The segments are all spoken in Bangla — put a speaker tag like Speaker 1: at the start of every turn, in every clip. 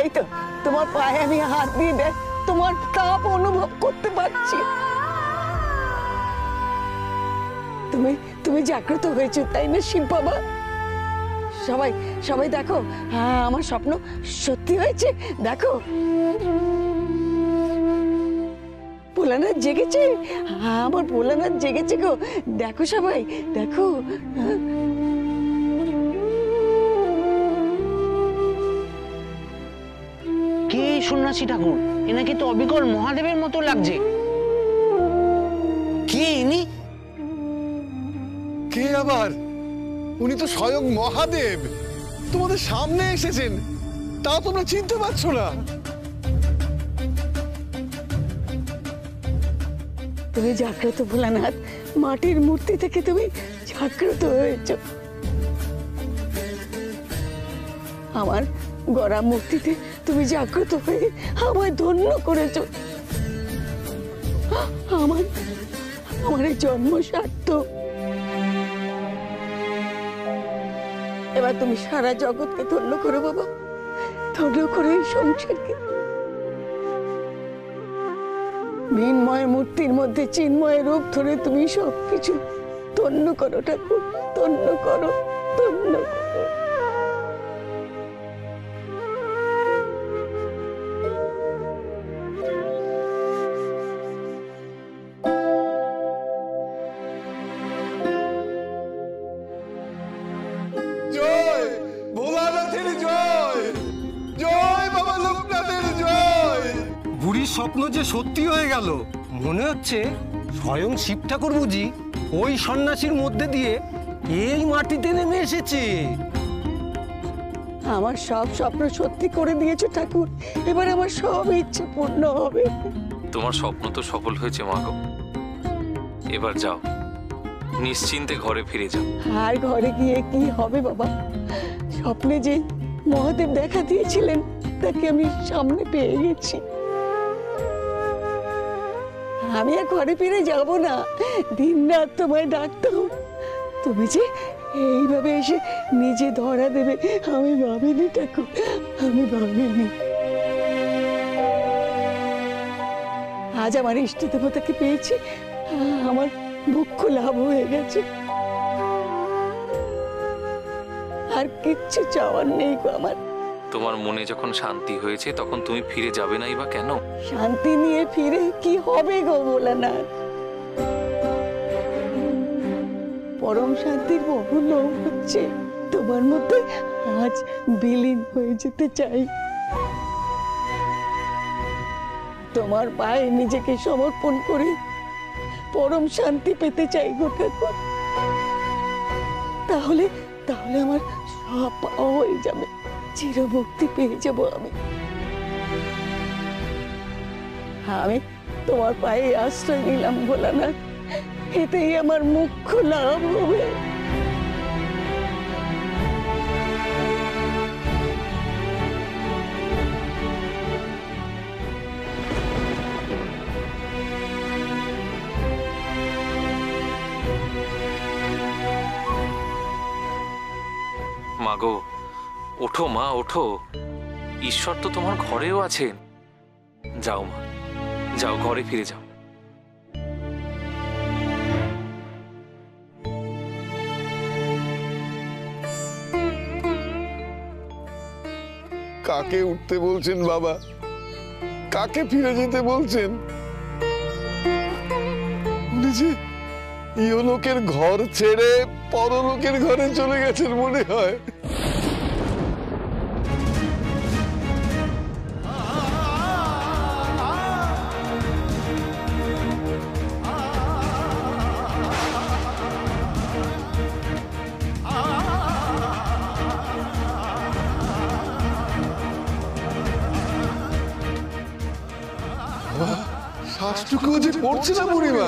Speaker 1: এই তো তোমার পায়ে আমি হাত দিয়ে দেখ, তোমার তাপ অনুভব করতে পারছি। তুমি তুমি জাগ্রত হয়েছো, তাই না শিব বাবা? সবাই সবাই দেখো, হ্যাঁ আমার স্বপ্ন সত্যি হয়েছে। দেখো ভোলানাথ জেগেছে, হ্যাঁ আমার ভোলানাথ জেগেছে গো। দেখো সবাই দেখো।
Speaker 2: কে সন্ন্যাসী ঠাকুর? এনাকে তো অবিকল মহাদেবের মতো লাগছে। কে ইনি?
Speaker 3: কে আবার? উনি তো স্বয়ং মহাদেব, তোমাদের সামনে এসেছেন, তাও তোমরা চিনতে পারছো না?
Speaker 1: তুমি জাগ্রত ভোলানাথ, মাটির মূর্তি থেকে তুমি জাগ্রত হয়েছ। আমার গড়া মূর্তিতে তুমি জাগ্রত হয়ে আমায় ধন্য করেছো। আমার আমার এই জন্ম সার্থক। এবার তুমি সারা জগৎকে ধন্য করো বাবা, ধন্য করে এই সংসারকে। মৃন্ময় মূর্তির মধ্যে চিন্ময় রূপ ধরে তুমি সবকিছু ধন্য করো ঠাকুর, ধন্য করো, ধন্য করো।
Speaker 3: জয় ভোলানাথের জয়, জয় বাবা লোকনাথের জয়।
Speaker 4: বুড়ির স্বপ্ন যে সত্যি হয়ে গেল। মনে হচ্ছে স্বয়ং শিব ঠাকুর বুঝি ওই সন্ন্যাসীর মধ্যে দিয়ে এই মাটিতে নেমে এসেছে।
Speaker 1: আমার সব স্বপ্ন সত্যি করে দিয়েছো ঠাকুর, এবার আমার সব ইচ্ছে পূর্ণ হবে।
Speaker 5: তোমার স্বপ্ন তো সফল হয়েছে মা গো, এবার যাও নিশ্চিন্তে ঘরে ফিরে যাও।
Speaker 1: আর ঘরে গিয়ে কি হবে বাবা? স্বপ্নে যে মহাদেব দেখা দিয়েছিলেন তাকে আমি সামনে পেয়ে গেছি। আমি আর ঘরে ফিরে যাব না, দিন রাত তোমায় ডাকতাম। তুমি যে এইভাবে এসে নিজে ধরা দেবে আমি ভাবিনি ঠাকুর, আমি ভাবিনি। আজ আমার ইষ্ট দেবতাকে পেয়েছি, আমার মুখ্য লাভ হয়ে গেছে। আর কিচ্ছু চাওয়ার নেই গো আমার।
Speaker 5: তোমার মনে যখন শান্তি হয়েছে তখন তুমি ফিরে যাবে নাই বা কেন?
Speaker 1: শান্তি নিয়ে ফিরে কি হবে গো ভোলানাথ? পরম শান্তির বহু লোক হচ্ছে, তোমার মধ্যে আজ বিলীন হয়ে যেতে চাই। তোমার পায়ে নিজেকে সমর্পণ করে পরম শান্তি পেতে চাই গো ঠাকুর। তাহলে তাহলে আমার সব পাওয়া হয়ে যাবে, চিরমুক্তি পেয়ে যাব আমি। আমি তোমার পায়ে আশ্রয় নিলাম ভোলানাথ, এতেই আমার মুখ্য লাভ হবে।
Speaker 5: মাগো ওঠো মা, ওঠো, ঈশ্বর তো তোমার ঘরেও আছেন। যাও মা, যাও ঘরে ফিরে যাও।
Speaker 3: কাকে উঠতে বলছেন বাবা? কাকে ফিরে যেতে বলছেন? উনি যে ইহলোকের ঘর ছেড়ে পরলোকের ঘরে চলে গেছেন মনে হয়। শ্বাসটুকু যে পড়ছে না বুড়িমা।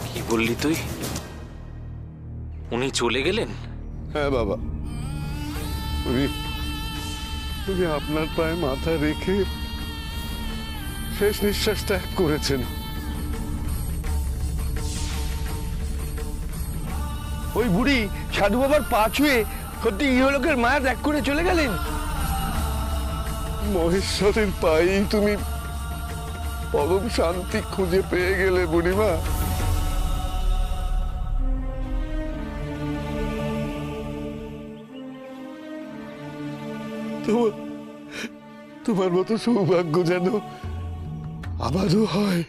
Speaker 5: কি বললি তুই? উনি চলে গেলেন?
Speaker 3: হ্যাঁ বাবা, উনি আপনার পায়ে মাথা রেখে শেষ নিঃশ্বাস ত্যাগ করেছেন।
Speaker 6: ওই বুড়ি সাধু বাবার পা ছুঁয়ে সত্যি ইহলোকের মায়া ত্যাগ করে চলে গেলেন।
Speaker 3: মহেশ্বরের পায়েই তুমি পরম শান্তি খুঁজে পেয়ে গেলে বুড়িমা। তোমার মতো সৌভাগ্য যেন আবারও হয়।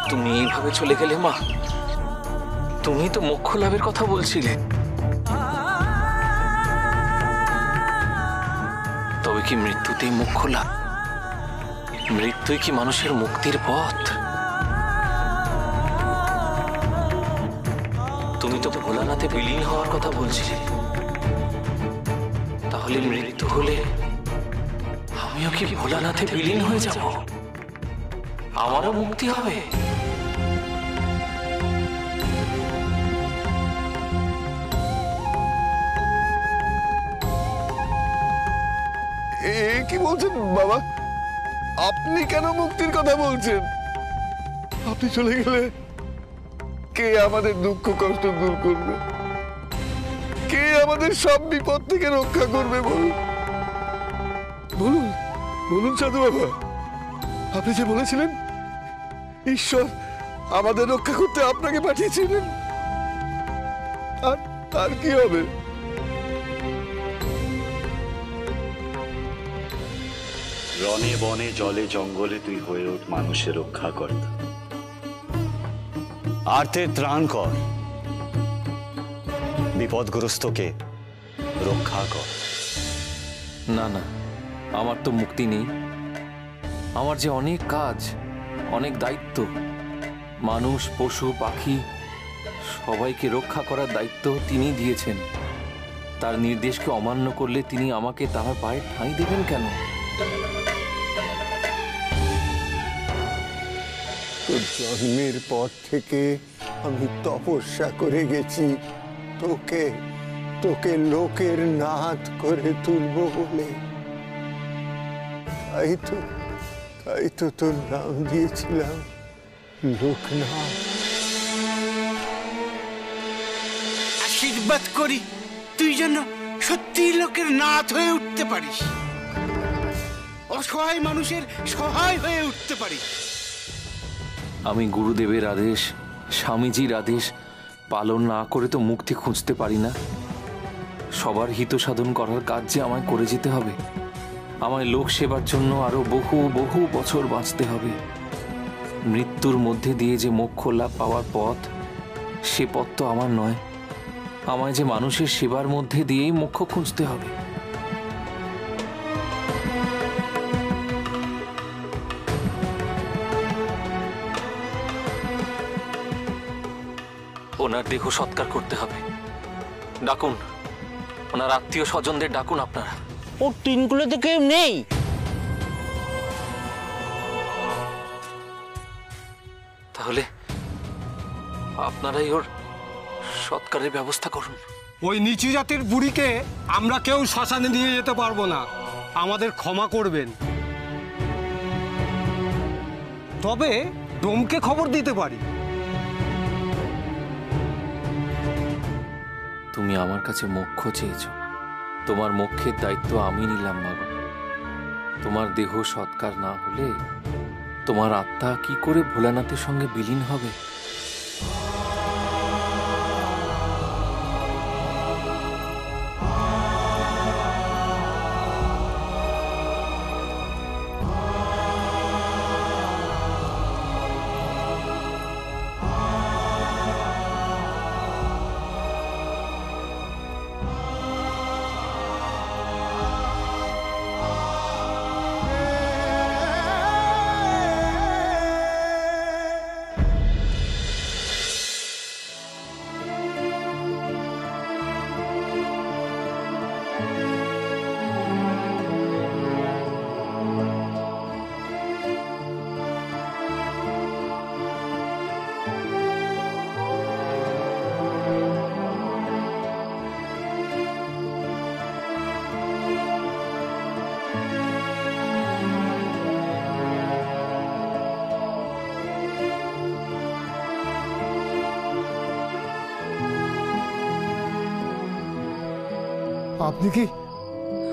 Speaker 5: তুমি এইভাবে চলে গেলে মা? তুমি তো মোক্ষ লাভের কথা বলছিলে। তবে কি মৃত্যুতেই মোক্ষ লাভ? মৃত্যুই কি মানুষের মুক্তির পথ? তুমি তো ভোলানাথে বিলীন হওয়ার কথা বলছিলে। তাহলে মৃত্যু হলে আমিও কি ভোলানাথে বিলীন হয়ে যাব? আমারও মুক্তি হবে?
Speaker 3: কি বলছেন বাবা? আপনি কেন মুক্তির কথা বলছেন? আপনি চলে গেলে কে আমাদের দুঃখ কষ্ট দূর করবে? কে আমাদের সব বিপদ থেকে রক্ষা করবে? বলুন বলুন বলুন সাধু বাবা, আপনি যে বলেছিলেন ঈশ্বর আমাদের রক্ষা করতে আপনাকে পাঠিয়েছিলেন, আর কি হবে?
Speaker 7: রণে বনে জলে জঙ্গলে তুই হয়ে ওঠ মানুষের রক্ষা কর্তা। আর্তের ত্রাণ কর, বিপদগ্রস্তকে রক্ষা কর।
Speaker 5: না না, আমার তো মুক্তি নেই। আমার যে অনেক কাজ, অনেক দায়িত্ব। মানুষ, পশু, পাখি সবাইকে রক্ষা করার দায়িত্ব তিনি দিয়েছেন। তার নির্দেশকে অমান্য করলে তিনি আমাকে তার পায়ে ঠাঁই দেবেন কেন?
Speaker 8: জন্মের পর থেকে আমি তপস্যা করে গেছি তোকে তোকে লোকের নাথ করে তুলব বলে। তাই তো তোর নাম দিয়েছিলাম লোকনাথ।
Speaker 9: আশীর্বাদ করি তুই যেন সত্যি লোকের নাথ হয়ে উঠতে পারিস, অসহায় মানুষের সহায় হয়ে উঠতে পারিস।
Speaker 5: আমি গুরুদেবের আদেশ, স্বামীজির আদেশ পালন না করে তো মুক্তি খুঁজতে পারি না। সবার হিত সাধন করার কাজ যে আমায় করে যেতে হবে। আমায় লোক সেবার জন্য আরো বহু বহু বছর বাঁচতে হবে। মৃত্যুর মধ্যে দিয়ে যে মোক্ষ লাভ পাওয়ার পথ, সে পথ তো আমার নয়। আমায় যে মানুষের সেবার মধ্যে দিয়েই মোক্ষ খুঁজতে হবে। ওনার দেহ সৎকার করতে হবে। ডাকুন, ওনার আত্মীয় স্বজনদের ডাকুন আপনারা।
Speaker 2: ও তিনগুলোতে কেউ নেই।
Speaker 5: তাহলে আপনারাই ওর সৎকারের ব্যবস্থা করুন।
Speaker 4: ওই নিচু জাতির বুড়িকে আমরা কেউ শ্মশানে নিয়ে যেতে পারবো না, আমাদের ক্ষমা করবেন। তবে ডোমকে খবর দিতে পারি।
Speaker 5: তুমি আমার কাছে মোক্ষ চেয়েছ, তোমার মোক্ষের দায়িত্ব আমি নিলাম মাগো। তোমার দেহ সৎকার না হলে তোমার আত্মা কি করে ভোলানাথের সঙ্গে বিলীন হবে?
Speaker 8: আপনি কি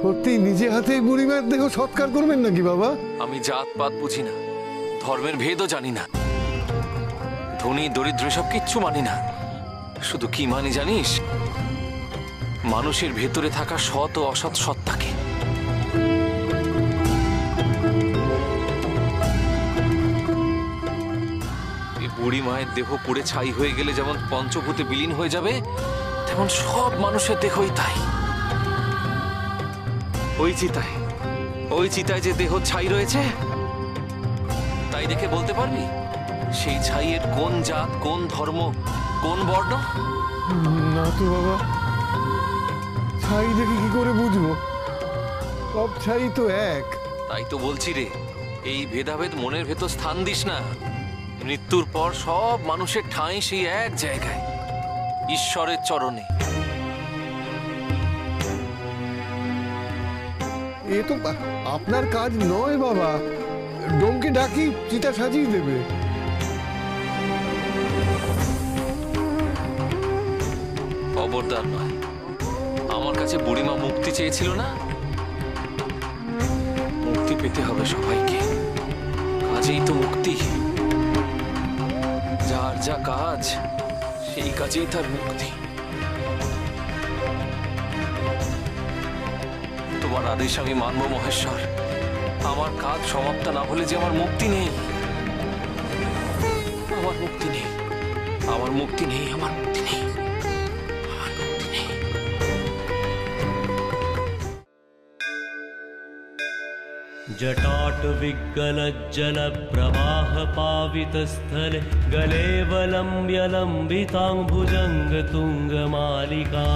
Speaker 8: সত্যি নিজে হাতেই বুড়িমার দেহ সৎকার করবেন নাকি বাবা?
Speaker 5: আমি জাত পাত বুঝি না, ধর্মের ভেদও জানি না, ধনী দরিদ্র সব কিচ্ছু মানি না। শুধু কি মানি জানিস? মানুষের ভেতরে থাকা সৎ ও অসৎ সত্তাকে। এই বুড়ি মায়ের দেহ পুড়ে ছাই হয়ে গেলে যেমন পঞ্চভূতে বিলীন হয়ে যাবে, তেমন সব মানুষের দেহই তাই। ওই চিতায় যে দেহ ছাই রয়েছে, তাই দেখে বলতে পারবি সেই ছাইয়ের কোন জাত, কোন ধর্ম, কোন বর্ণ?
Speaker 8: না তো বাবা, ছাই দেখে কি করে বুঝবো? সব ছাই তো এক।
Speaker 5: তাই তো বলছি রে, এই ভেদাভেদ মনের ভেতর স্থান দিস না। মৃত্যুর পর সব মানুষের ঠাঁই সেই এক জায়গায়, ঈশ্বরের চরণে।
Speaker 8: এ তো আপনার কাজ নয় বাবা। ডোমকে ডাকি, চিতা সাজিয়ে দেবে।
Speaker 5: খবরদার নয়। আমার কাছে বুড়িমা মুক্তি চেয়েছিল না? মুক্তি পেতে হবে সবাইকে, কাজেই তো মুক্তি। যার যা কাজ, সেই কাজেই তার মুক্তি। তোমার আদেশ আমি মানব মহেশ্বর। আমার কাজ সমাপ্ত না হলে যে আমার মুক্তি নেই, আমার মুক্তি নেই, আমার মুক্তি নেই, আমার মুক্তি নেই, আমার মুক্তি নেই।
Speaker 10: जटाट विगलज्जल प्रवाह पावित स्थले गले वलम्ब्य लम्बितांभुजंग तुंग मालिका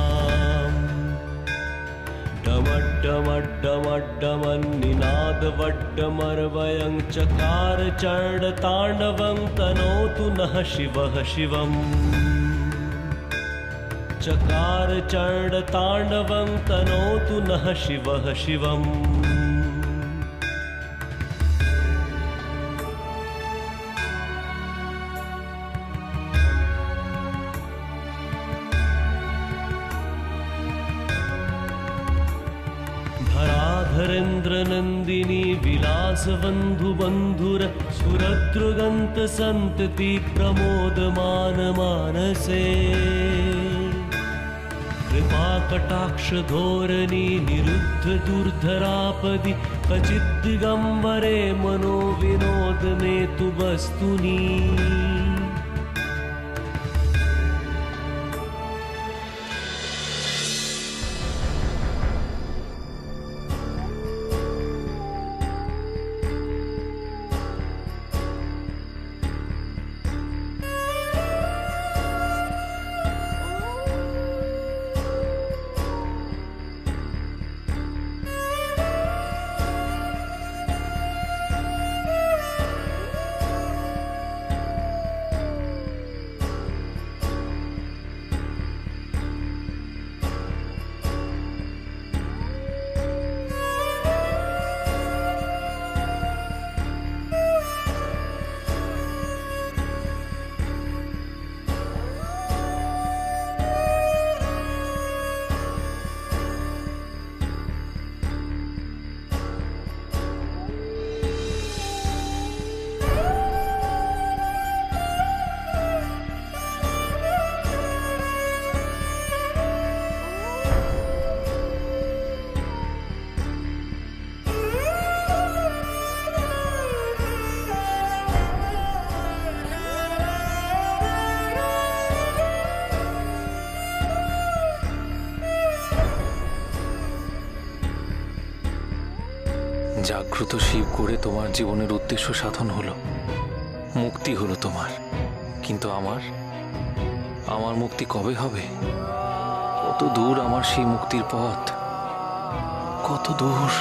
Speaker 10: डमड्डमड्डमड्डमन्निनाद वड्डमर्वयं चकार चण्ड ताण्डवं तनोतु नः शिवः शिवम् चकार चण्ड ताण्डवं तनोतु नः शिवः शिवम् धरेन्द्र नंदिनी विलास बंधु बंधुर सुरद्रुगंत संतति प्रमोद मान मानसे कृपा कटाक्ष धोरणी निरुद्ध दुर्धरापदि कचित् दिगंबरे मनो विनोद में तु वस्तुनि
Speaker 5: জাগ্রত শিব করে তোমার জীবনের উদ্দেশ্য সাধন হলো, মুক্তি হলো তোমার। কিন্তু আমার মুক্তি কবে হবে? কত দূর আমার সেই মুক্তির পথ, কত দূর।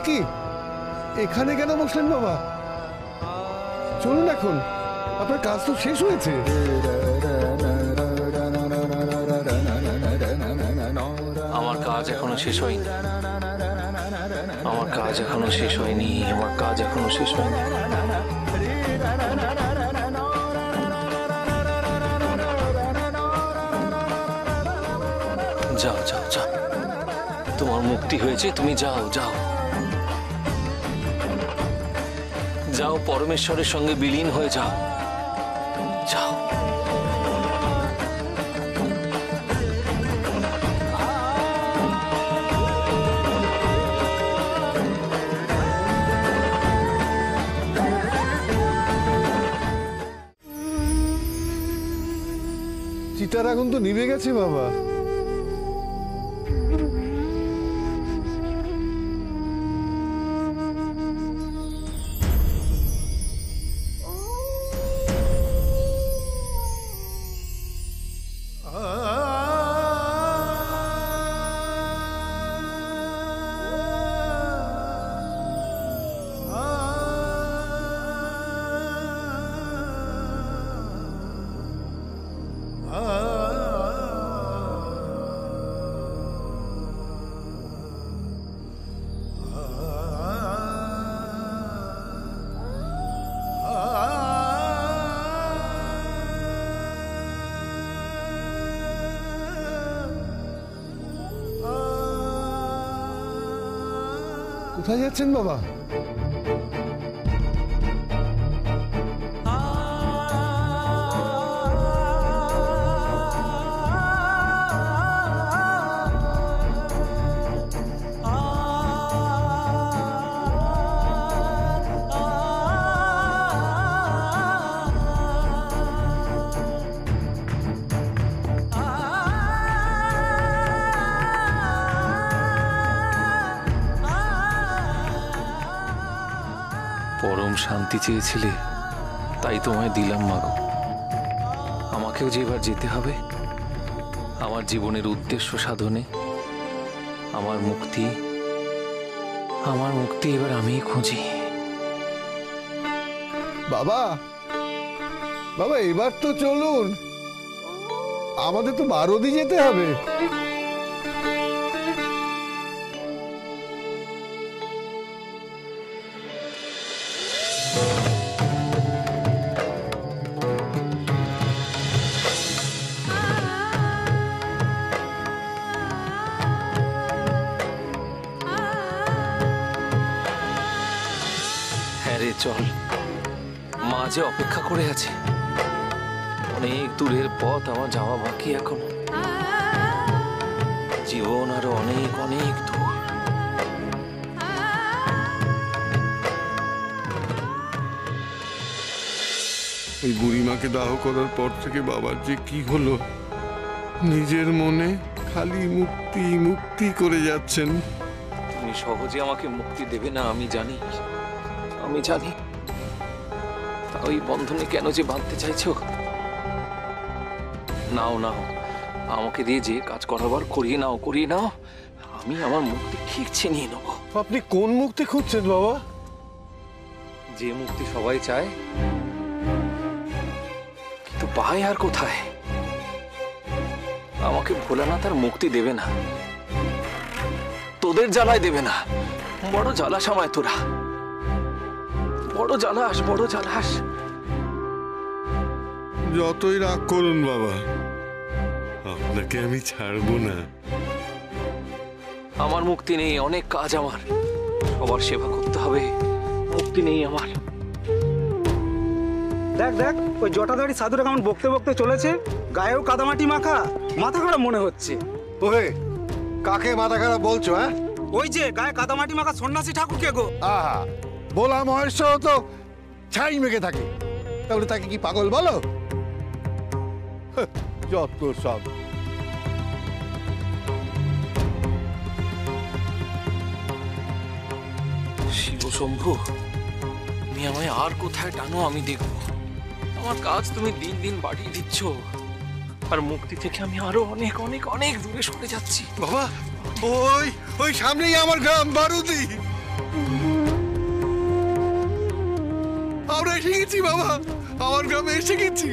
Speaker 8: কি এখানে কেন বসলেন বাবা? চলুন এখন, আপনার কাজ তো শেষ হয়েছে।
Speaker 5: আমার কাজ এখনো শেষ হয়নি, আমার কাজ এখনো শেষ হয়নি, আমার কাজ এখনো শেষ হয়নি। যাও যাও যাও, তোমার মুক্তি হয়েছে, তুমি যাও যাও যাও, পরমেশ্বরের সঙ্গে বিলীন হয়ে যাও, যাও।
Speaker 8: চিতার আগুন তো নিভে গেছে বাবা। কোথায় যাচ্ছেন বাবা?
Speaker 5: পরম শান্তি চেয়েছিলে, তাই তোমায় দিলাম মাগো। আমাকেও যে এবার যেতে হবে আমার জীবনের উদ্দেশ্য সাধনে। আমার মুক্তি এবার আমিই খুঁজি।
Speaker 8: বাবা বাবা, এবার তো চলুন, আমাদের তো বারোদি যেতে হবে।
Speaker 5: চল, মা যে অপেক্ষা করে আছে। অনেক দূরের পথ আমার যাওয়া বাকি এখনো, জীবন আরো অনেক অনেক দূর।
Speaker 3: ওই বুড়িমাকে দাহ করার পর থেকে বাবার যে কি হলো, নিজের মনে খালি মুক্তি মুক্তি করে যাচ্ছেন।
Speaker 5: তুমি সহজে আমাকে মুক্তি দেবে না, আমি জানি, আমি জানি। তা ওই বন্ধনে কেন যে বাঁধতে চাইছো? নাও নাও, আমাকে দিয়ে যে কাজ করাবার করিয়ে নাও, করিয়ে নাও। আমি আমার মুক্তি ঠিক ছিনিয়ে নেব।
Speaker 8: আপনি কোন মুক্তি খুঁজছেন বাবা?
Speaker 5: যে মুক্তি সবাই চায়, কিন্তু পায় আর কোথায়? আমাকে ভোলানাথ আর মুক্তি দেবে না, তোদের জ্বালায় দেবে না। বড় জ্বালাস আমায় তোরা, বড় জ্বালাস, বড় জ্বালাস।
Speaker 3: যতই রাগ করুন বাবা, আপনাকে আমি ছাড়বো না।
Speaker 5: আমার মুক্তি নেই, অনেক কাজ আমার, সবার সেবা করতে হবে। মুক্তি নেই আমার।
Speaker 11: দেখ দেখ, ওই জটাধারী সাধুরা কেমন বকতে বকতে চলেছে, গায়েও কাদামাটি মাখা, মাথা খারাপ মনে হচ্ছে।
Speaker 8: ওহে, কাকে মাথা খারাপ বলছো? হ্যাঁ,
Speaker 11: ওই যে গায়ে কাদামাটি মাখা সন্ন্যাসী ঠাকুরকে গো।
Speaker 8: আহা, বলা মহেশ্বর তো ছাই মেখে থাকে, তাহলে তাকে কি পাগল বলো? যত সব।
Speaker 5: শিব শম্ভু, তুমি আমায় আর কোথায় টানো আমি দেখবো। আমার কাজ তুমি দিন দিন বাড়িয়ে দিচ্ছ, আর মুক্তি থেকে আমি আরো অনেক অনেক অনেক দূরে সরে যাচ্ছি।
Speaker 8: বাবা, ওই ওই সামনেই আমার গ্রাম বারুদি।
Speaker 3: এসে গেছি বাবা, আমার গ্রামে এসে গেছি।